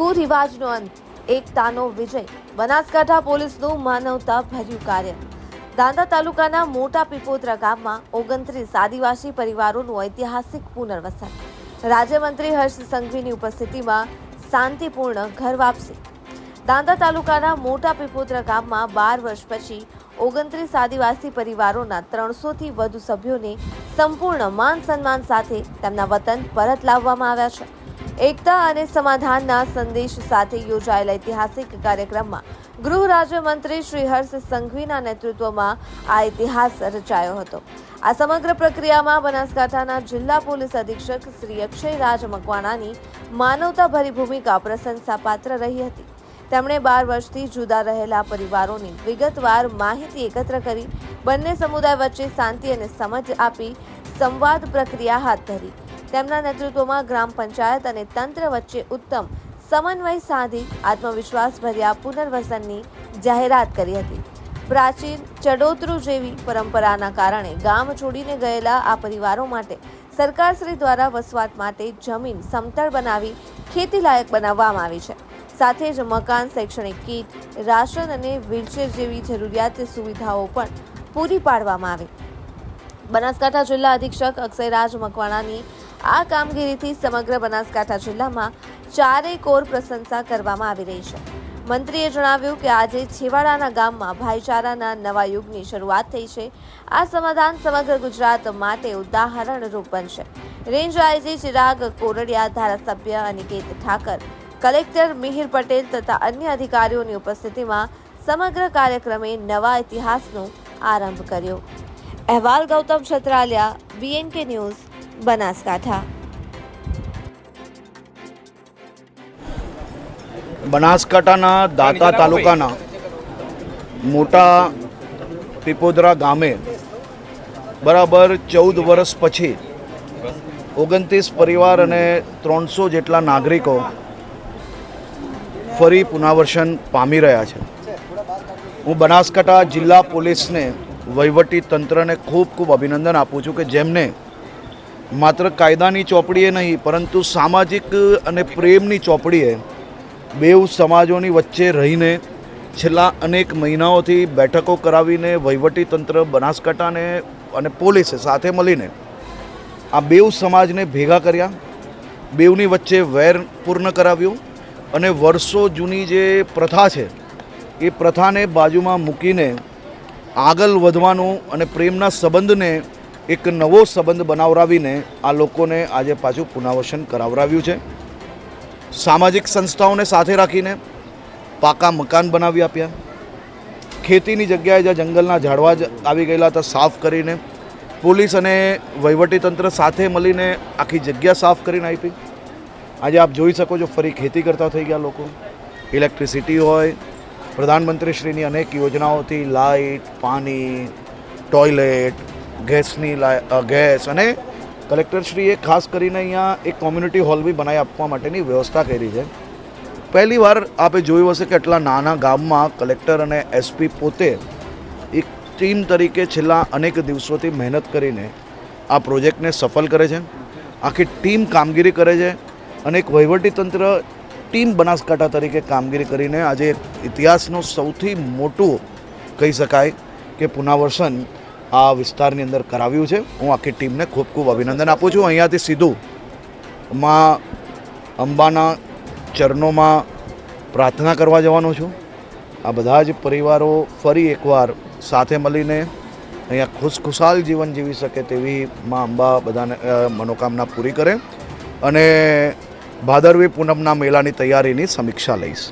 કુરિવાજનો અંત, એકતાનો વિજય. બનાસકાંઠા પોલીસનું માનવતા ભર્યું કાર્ય. દાંતા તાલુકાના મોટા પીપોદરા ગામમાં 29 આદિવાસી પરિવારોનું ઐતિહાસિક પુનર્વસન. રાજ્યમંત્રી હર્ષ સંઘવીની ઉપસ્થિતિમાં શાંતિપૂર્ણ ઘર વાપસી. દાંતા તાલુકાના મોટા પીપોદરા ગામમાં 12 વર્ષ પછી 29 આદિવાસી પરિવારોના 300થી વધુ સભ્યોને સંપૂર્ણ માન સન્માન સાથે તેમના વતન પરત લાવવામાં આવ્યા છે. એકતા અને સમાધાનના સંદેશ સાથે યોજાયેલા ઐતિહાસિક કાર્યક્રમમાં ગૃહ રાજ્યમંત્રી શ્રી હર્ષ સંઘવીના નેતૃત્વમાં આ ઇતિહાસ રચાયો હતો. આ સમગ્ર પ્રક્રિયામાં બનાસકાંઠાના જિલ્લા પોલીસ અધિક્ષક શ્રી અક્ષયરાજ મકવાણાની માનવતાભરી ભૂમિકા પ્રશંસાપાત્ર રહી હતી. તેમણે 12 વર્ષથી જુદા રહેલા પરિવારોની વિગતવાર માહિતી એકત્ર કરી બંને સમુદાય વચ્ચે શાંતિ અને સમજ આપી સંવાદ પ્રક્રિયા હાથ ધરી. તેમના નેતૃત્વમાં ગ્રામ પંચાયત અને તંત્ર વચ્ચે ઉત્તમ સમન્વય સાધી આત્મવિશ્વાસભર્યા પુનર્વસનની જાહેરાત કરી હતી. પ્રાચીન ચડોતરું જેવી પરંપરાના કારણે ગામ છોડીને ગયેલા આ પરિવારો માટે સરકારશ્રી દ્વારા વસવાટ માટે જમીન સમતળ બનાવી ખેતીલાયક બનાવવામાં આવી છે. સાથે જ મકાન, શૈક્ષણિક કીટ, રાશન અને વ્હીલચેર જેવી જરૂરિયાત સુવિધાઓ પણ પૂરી પાડવામાં આવી. બનાસકાંઠા જિલ્લા અધિક્ષક અક્ષયરાજ મકવાણાની આ કામગીરીથી સમગ્ર બનાસકાંઠા જિલ્લામાં ચારેય કોર પ્રશંસા કરવામાં આવી રહી છે. મંત્રીએ જણાવ્યું કે આજે છેવાડાના ગામમાં ભાઈચારાના નવા યુગની શરૂઆત થઈ છે. આ સમાધાન સમગ્ર ગુજરાત માટે ઉદાહરણરૂપ બનશે. રેન્જ આઈજી ચિરાગ કોરડિયા, ધારાસભ્ય અનિકેત ઠાકર, કલેક્ટર મિહિર પટેલ તથા અન્ય અધિકારીઓની ઉપસ્થિતિમાં સમગ્ર કાર્યક્રમે નવા ઇતિહાસનો આરંભ કર્યો. અહેવાલ ગૌતમ છત્રાલિયા, BNK ન્યૂઝ, બનાસકાંઠા. બનાસકાંઠાના દાંતા તાલુકાના મોટા પીપોદરા ગામે બરાબર 14 વર્ષ પછી 29 પરિવાર અને 300 જેટલા નાગરિકો ફરી પુનર્વસન પામી રહ્યા છે. હું બનાસકાંઠા જિલ્લા પોલીસને, વહીવટી તંત્રને ખૂબ અભિનંદન આપું છું કે જેમને માત્ર કાયદાની ચોપડીએ નહીં પરંતુ સામાજિક અને પ્રેમની ચોપડીએ બેઉ સમાજોની વચ્ચે રહીને છેલ્લા અનેક મહિનાઓથી બેઠકો કરાવીને વહીવટી તંત્ર બનાસકાંઠાને અને પોલીસે સાથે મળીને આ બેઉ સમાજને ભેગા કર્યા, બેઉની વચ્ચે વેર પૂર્ણ કરાવ્યું અને વર્ષો જૂની જે પ્રથા છે એ પ્રથાને બાજુમાં મૂકીને આગળ વધવાનું અને પ્રેમના સંબંધને એક નવો સંબંધ બનાવરાવીને આ લોકોને આજે પાછું પુનર્વસન કરાવરાવ્યું છે. સામાજિક સંસ્થાઓને સાથે રાખીને પાકા મકાન બનાવી આપ્યા. ખેતીની જગ્યાએ જ્યાં જંગલના ઝાડવા આવી ગયેલા હતા સાફ કરીને પોલીસ અને વહીવટીતંત્ર સાથે મળીને આખી જગ્યા સાફ કરીને આપી. આજે આપ જોઈ શકો છો ફરી ખેતી કરતા થઈ ગયા લોકો. ઇલેક્ટ્રિસિટી હોય, પ્રધાનમંત્રીશ્રીની અનેક યોજનાઓથી લાઇટ, પાણી, ટોયલેટ, ગેસ અને કલેક્ટરશ્રીએ ખાસ કરીને અહીંયા એક કોમ્યુનિટી હોલ બી બનાવી આપવા માટેની વ્યવસ્થા કરી છે. પહેલી વાર આપે જોયું હશે કે આટલા નાના ગામમાં કલેક્ટર અને SP પોતે એક ટીમ તરીકે છેલ્લા અનેક દિવસોથી મહેનત કરીને આ પ્રોજેક્ટને સફળ કરે છે. આખી ટીમ કામગીરી કરે છે અને એક વહીવટીતંત્ર ટીમ બનાસકાંઠા તરીકે કામગીરી કરીને આજે ઇતિહાસનું સૌથી મોટું કહી શકાય કે પુનર્વસન આ વિસ્તારની અંદર કરાવ્યું છે. હું આખી ટીમને ખૂબ અભિનંદન આપું છું. અહીંયાથી સીધું માં અંબાના ચરણોમાં પ્રાર્થના કરવા જવાનો છું. આ બધા જ પરિવારો ફરી એકવાર સાથે મળીને અહીંયા ખુશખુશાલ જીવન જીવી શકે તેવી માં અંબા બધાને મનોકામના પૂરી કરે અને ભાદરવી પૂનમના મેળાની તૈયારીની સમીક્ષા લઈશ.